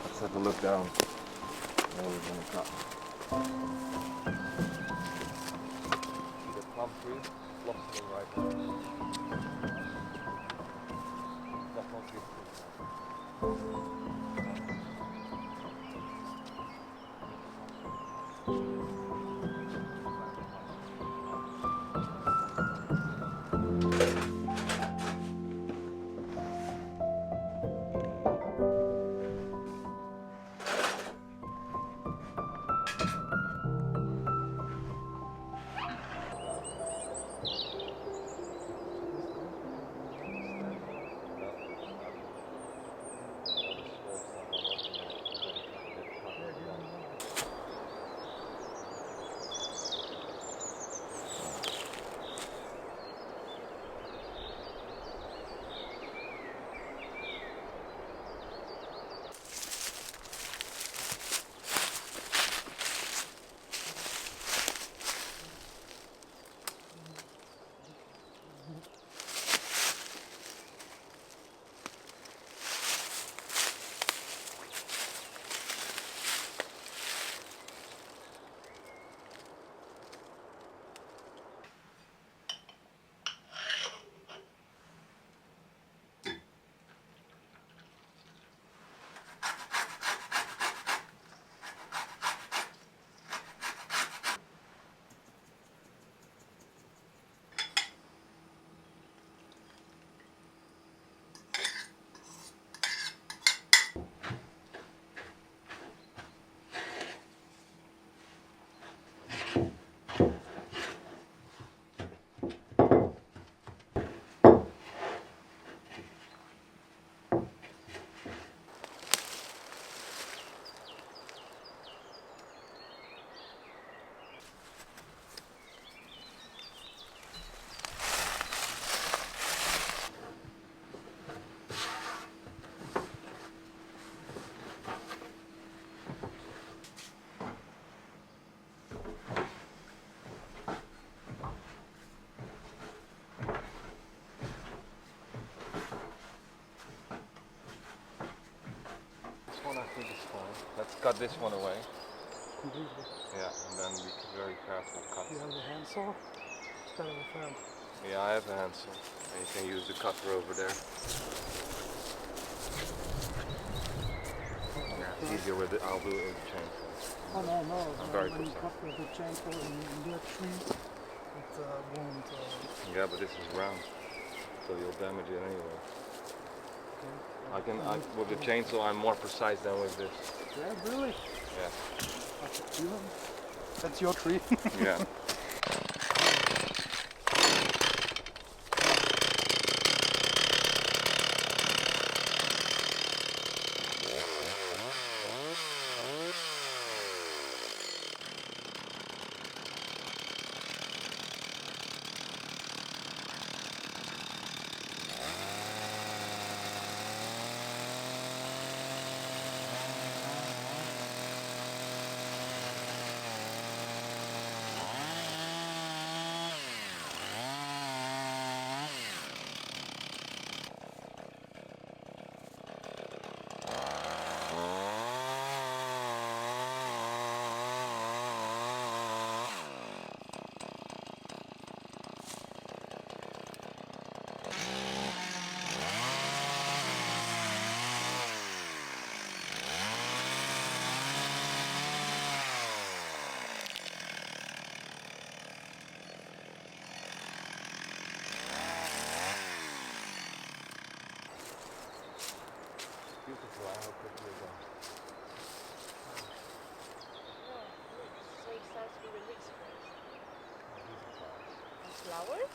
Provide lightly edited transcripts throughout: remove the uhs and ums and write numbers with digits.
Let's have a look down. There we're gonna cut. See the palm tree blossoming right now. Definitely fruit. I think it's fine. Let's cut this one away. Completely. Yeah, and then be very careful cut. Do you have the handsaw? Instead of a fan. Yeah, I have a handsaw. And you can use the cutter over there. Yeah, it's easier with it. I'll do it with the chainsaw. Oh no. I'm very when you precise. cut with the chainsaw in the tree, it won't. Yeah, but this is round, so you'll damage it anyway. With the chainsaw, I'm more precise than with this. Yeah, really? Yeah. That's your tree. Yeah. to be released first? These are flowers. And flowers?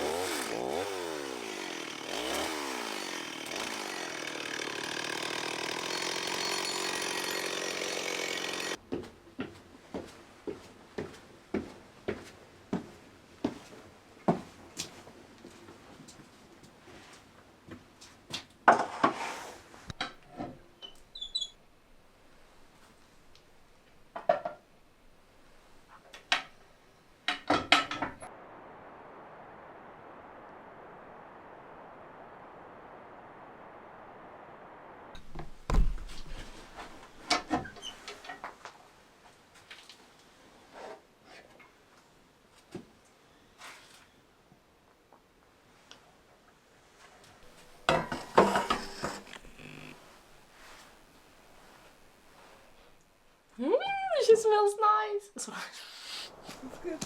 More flowers. Oh. She smells nice. Sorry. It's good.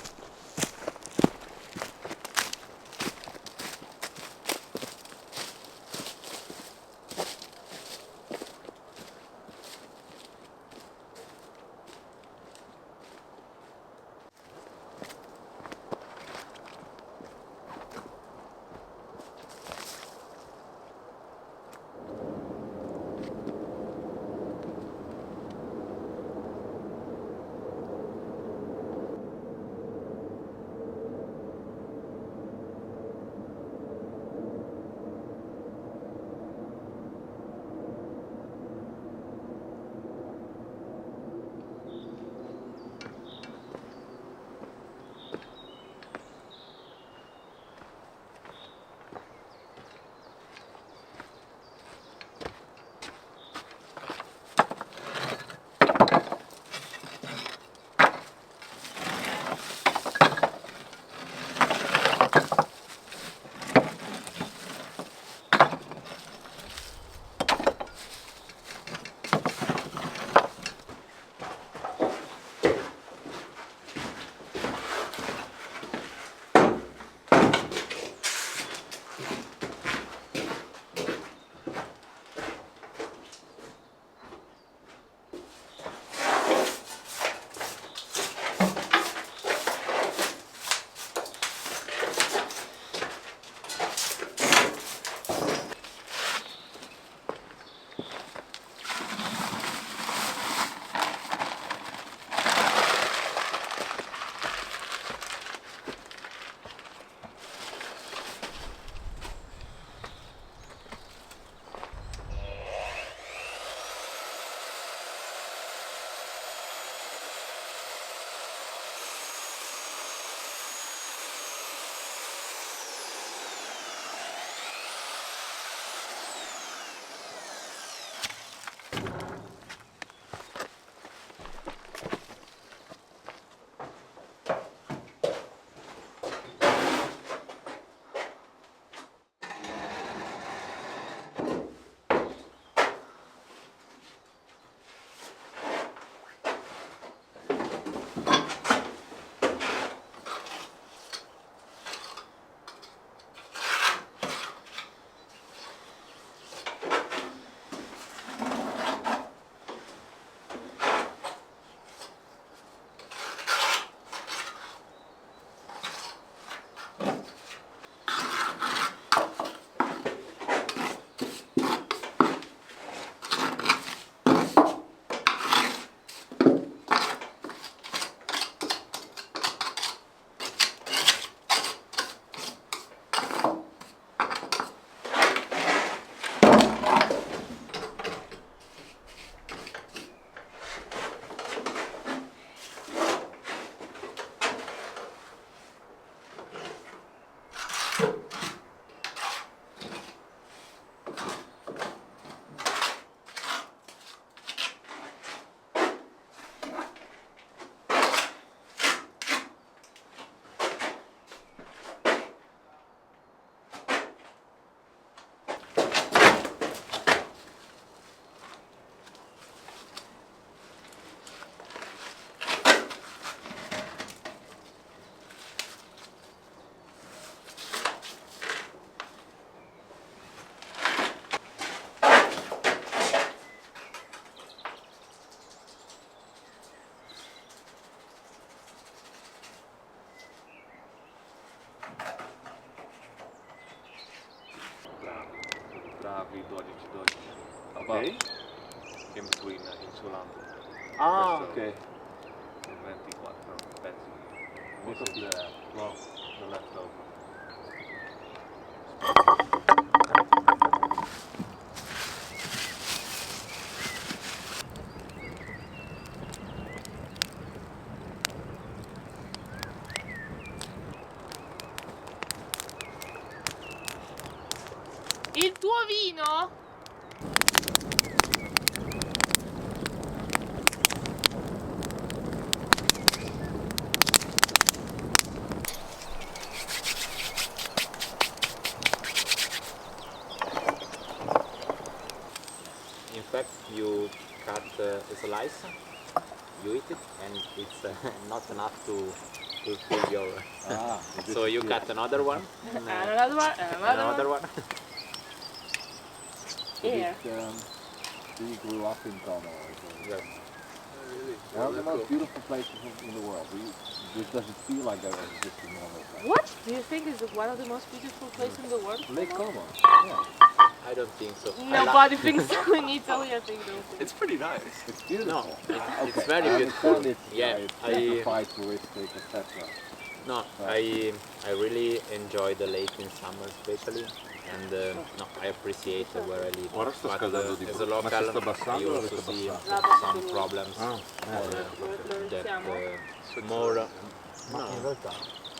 12. Ok. In between Insulante. Ah, Questo- ok. 24 pezzi. Ho This is capito. the leftover. Il tuo vino? In fact, you cut a slice, you eat it, and it's not enough to fill your. Ah, So you cut another one, And another one, and and another another one. one. Here. You grew up in Como. Yes. One of the most beautiful places in the world. Does it feel like that or is it just a normal place? What do you think is one of the most beautiful places in the world? Lake Como. I don't think so. Nobody thinks so in Italy, I think. It's pretty nice. It's beautiful. No, it's Okay, very I beautiful. understand it's, Yeah, it's I- sacrifice, touristic, etc. No, I really enjoy the lake in summer, especially, and no, I appreciate where I live. Ora sto But, scaldando di as più. a Ma si sta local, abbassando you o also sta see abbassando? some problems Lo that iniziamo? more Ma in realtà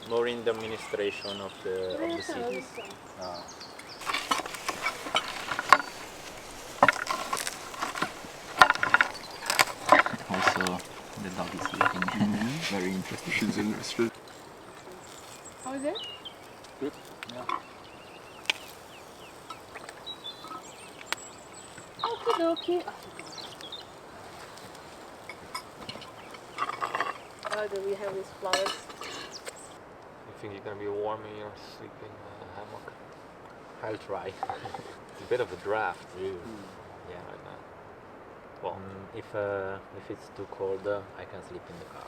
more in the administration of the city. Ah. Also, the dog is sleeping. Very interesting. She's interested. How is it? Good. Yeah. Okay, okay. Oh, do we have these flowers? You think you're gonna be warm in your sleeping hammock? I'll try. It's a bit of a draft, really. Yeah. Right now. Well, If it's too cold, I can sleep in the car.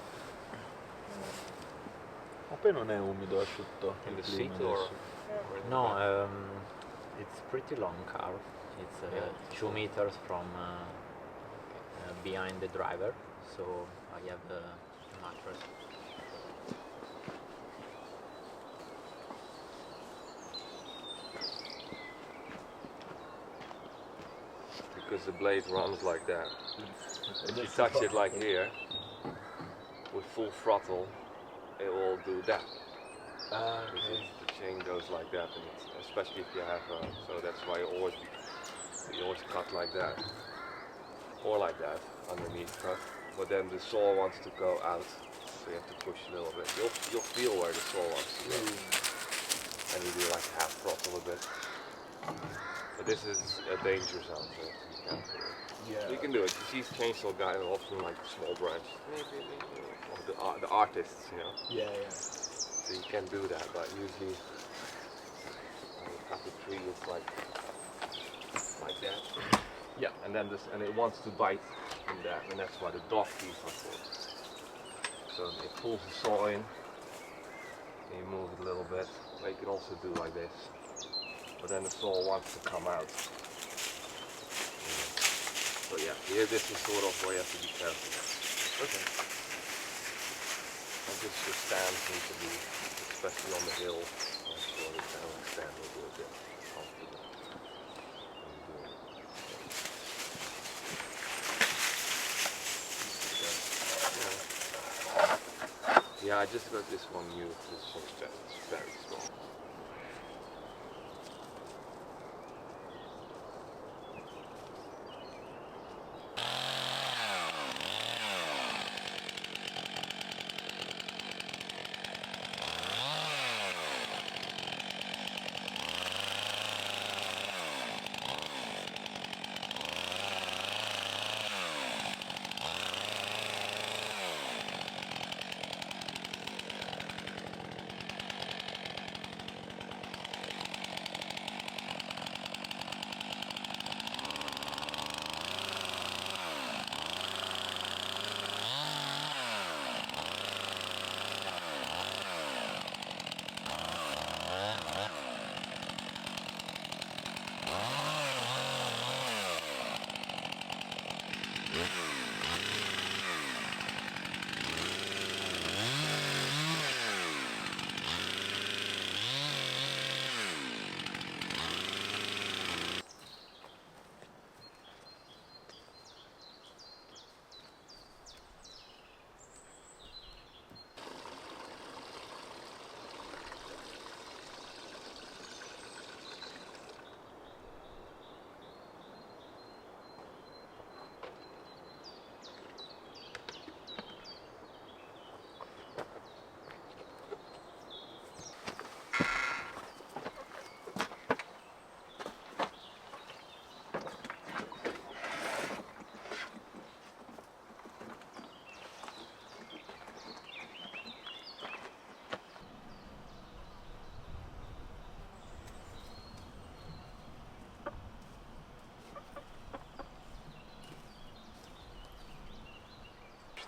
Ma poi non è umido, asciutto. in the il clima seat or adesso. or in the No, back? it's pretty long car. It's Yeah. 2 meters from behind the driver, so I have a mattress. Because the blade runs like that. If you touch it like here, with full throttle, it will do that. Because the chain goes like that, and it's, especially if you have so that's why you always cut like that, or like that underneath cut. But then the saw wants to go out, so you have to push a little bit. You'll feel where the saw wants to go, and you do like half throttle a bit. But this is a danger zone, so you can't do it. Yeah. You can do it. You see chainsaw guys often like small branch, or the artists, you know. Yeah, yeah. So you can do that, but usually when you cut the tree, it's like that. Yeah, and then and it wants to bite in that, and that's why the dog teeth are for. So it pulls the saw in, and you move it a little bit. But you can also do like this, but then the saw wants to come out. So yeah, here this is sort of where you have to be careful. Okay. And just your stance needs to be, especially on the hill, make sure the stand will be a bit comfortable. when you do it. Yeah, I just got this one new. This one's very small.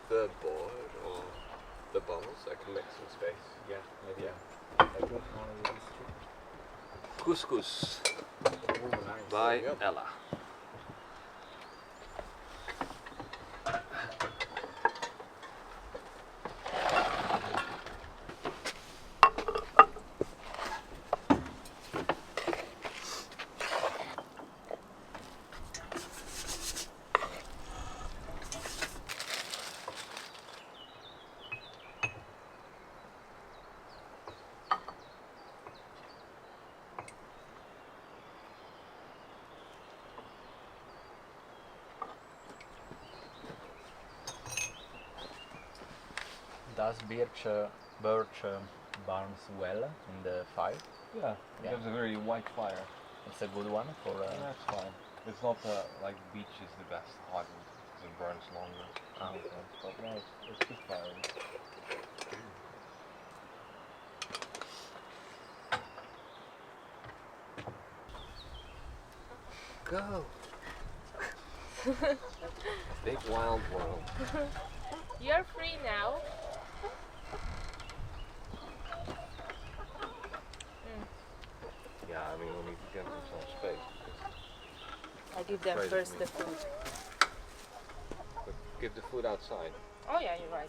The board or the bowls, I can make some space. Yeah, maybe. Yeah. Couscous Oh, nice. by Ella. Does birch burns well in the fire? Yeah, Yeah. gives a very white fire. It's a good one for. That's fine. It's not like beech is the best hardwood because it burns longer. Okay. But no, it's good fire. Go! Big wild world. You're free now. Yeah, I mean, we need to get them some space. I give them Crazy first me. the food. But give the food outside. Oh yeah, you're right.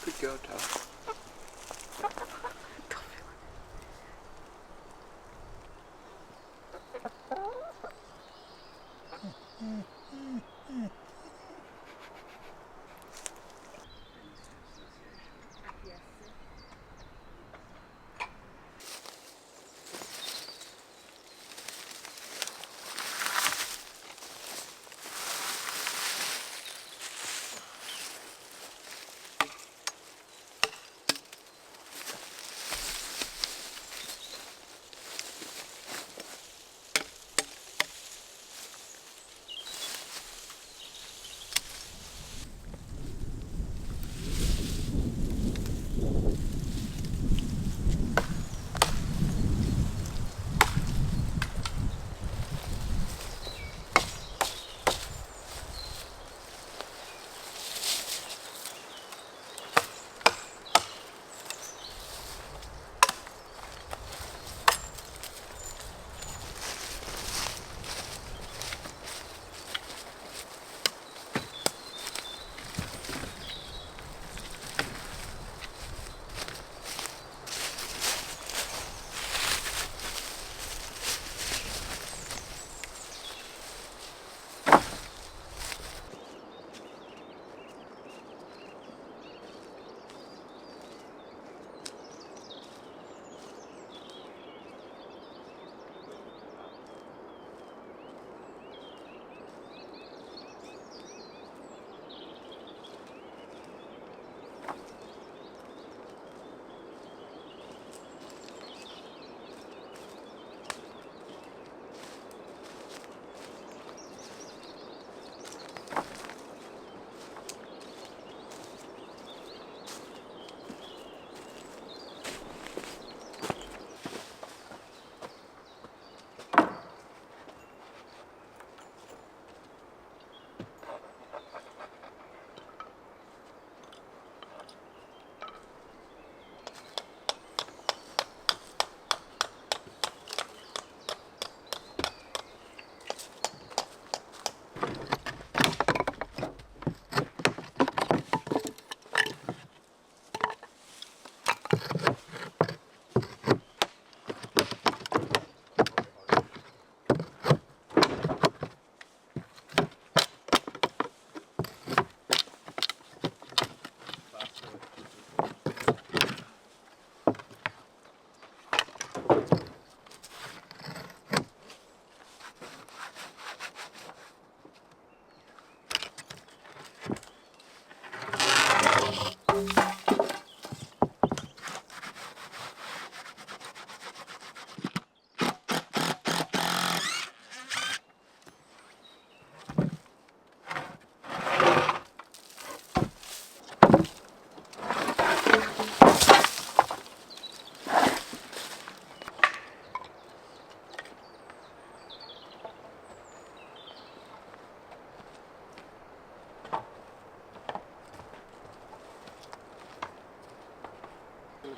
Good go, Tough.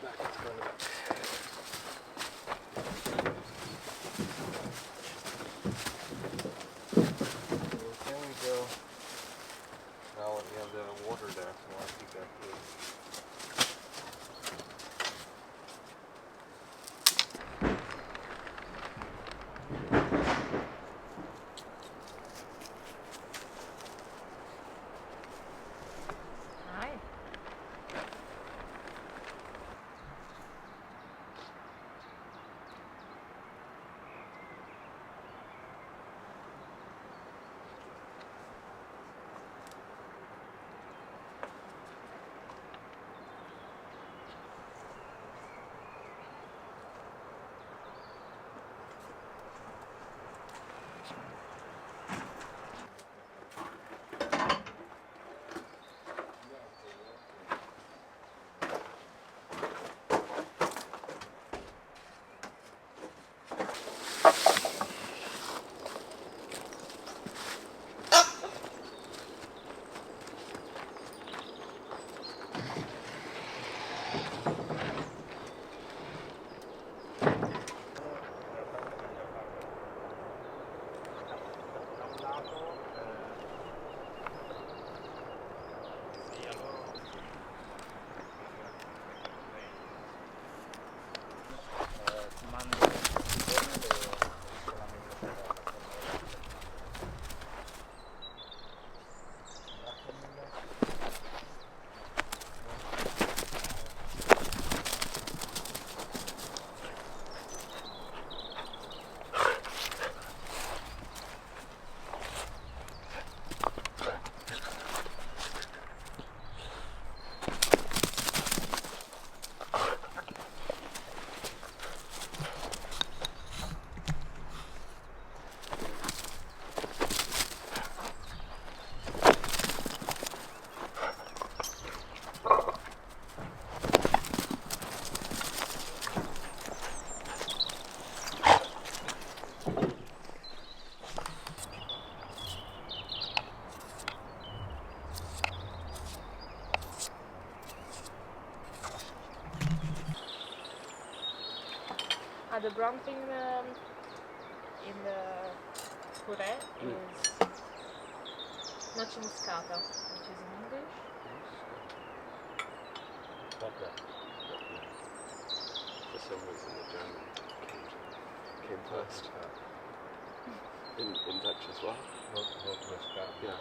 back, let's go in the back. There we go. Now we have the water there, so I'll keep that blue. Hi. The brown thing in the puree is noce moscata, which is in English. For some reason the German came first. In Dutch as well. Yeah.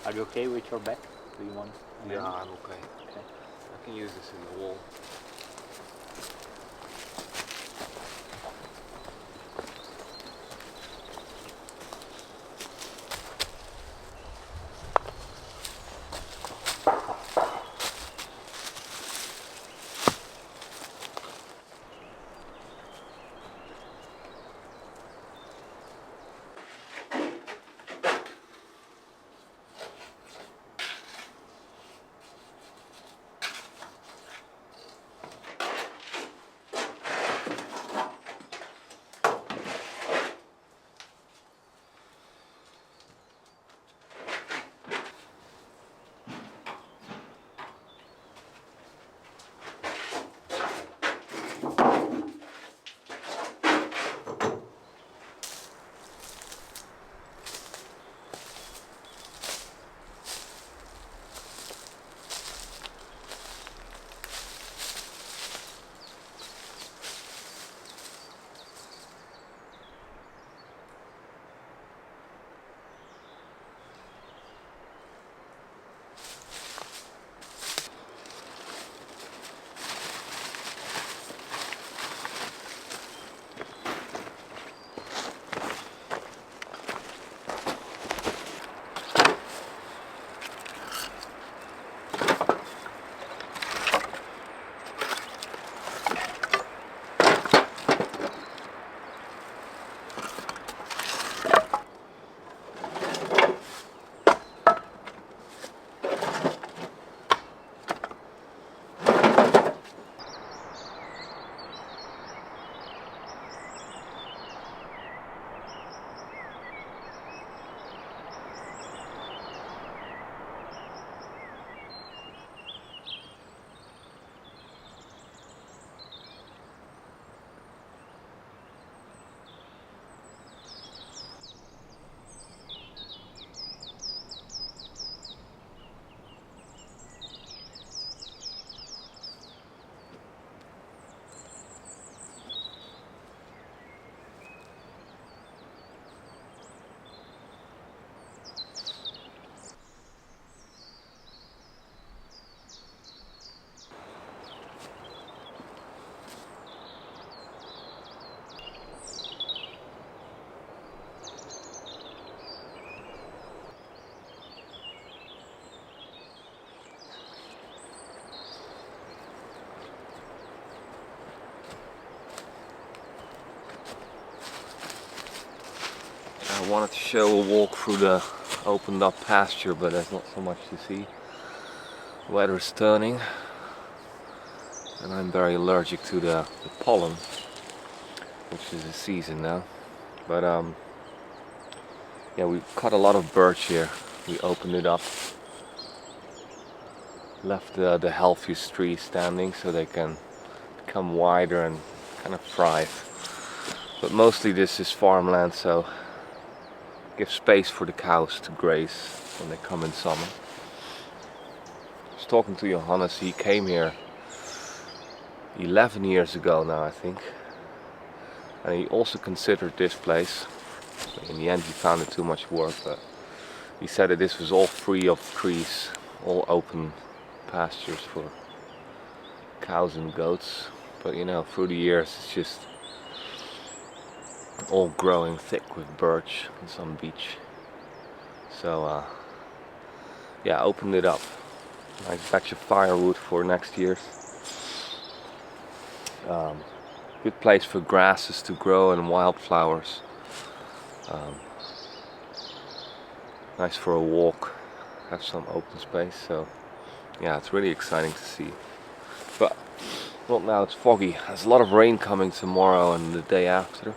Are you okay with your back? Do you want? Yeah, I'm okay. Okay. I can use this in the wall. I wanted to show a walk through the opened up pasture, but there's not so much to see. Weather is turning, and I'm very allergic to the pollen, which is the season now. But yeah, we cut a lot of birch here. We opened it up, left the healthiest trees standing so they can become wider and kind of thrive. But mostly this is farmland, so give space for the cows to graze when they come in summer. I was talking to Johannes. He came here 11 years ago now, I think, and he also considered this place. In the end he found it too much work, but he said that this was all free of trees, all open pastures for cows and goats. But you know, through the years it's just all growing thick with birch and some beech. So yeah, opened it up. Nice batch of firewood for next year's. Good place for grasses to grow and wildflowers. Nice for a walk, have some open space. So yeah, it's really exciting to see. But not now, it's foggy. There's a lot of rain coming tomorrow and the day after.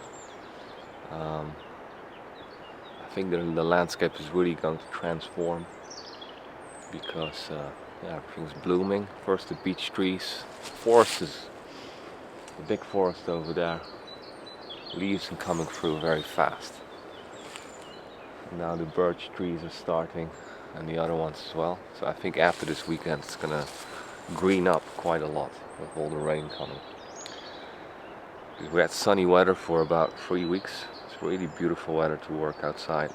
I think the landscape is really going to transform because yeah, everything's blooming. First the beech trees, forest is the big forest over there. Leaves are coming through very fast. And now the birch trees are starting, and the other ones as well. So I think after this weekend it's gonna green up quite a lot with all the rain coming. We had sunny weather for about 3 weeks. It's really beautiful weather to work outside.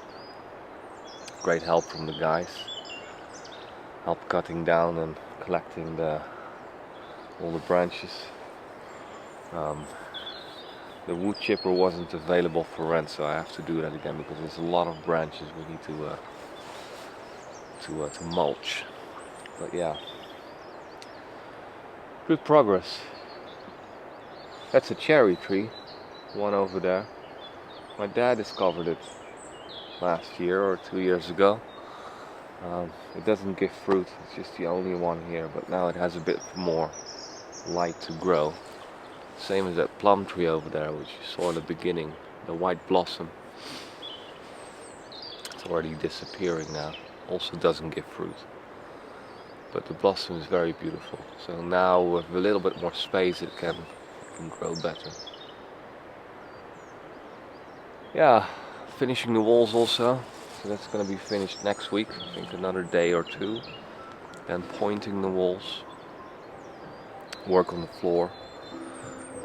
Great help from the guys. help cutting down and collecting all the branches. The wood chipper wasn't available for rent, so I have to do that again because there's a lot of branches we need to mulch. But yeah, good progress. That's a cherry tree, one over there. My dad discovered it last year or 2 years ago. It doesn't give fruit, it's just the only one here, but now it has a bit more light to grow. Same as that plum tree over there, which you saw in the beginning, the white blossom. It's already disappearing now, also doesn't give fruit. But the blossom is very beautiful, so now with a little bit more space it can grow better. Yeah, finishing the walls also, so that's going to be finished next week, I think another day or two. Then pointing the walls, work on the floor,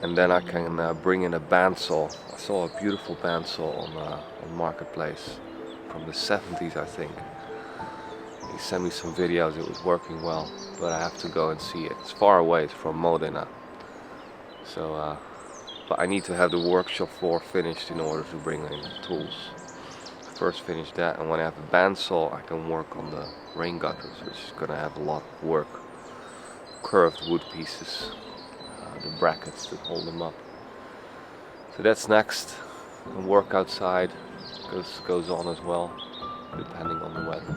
and then I can bring in a bandsaw. I saw a beautiful bandsaw on Marketplace from the 70s, I think. He sent me some videos, it was working well, but I have to go and see it. It's far away, it's from Modena. So, but I need to have the workshop floor finished in order to bring in tools. First finish that, and when I have a bandsaw I can work on the rain gutters, which is going to have a lot of work. Curved wood pieces, the brackets that hold them up. So that's next, and work outside goes on as well, depending on the weather.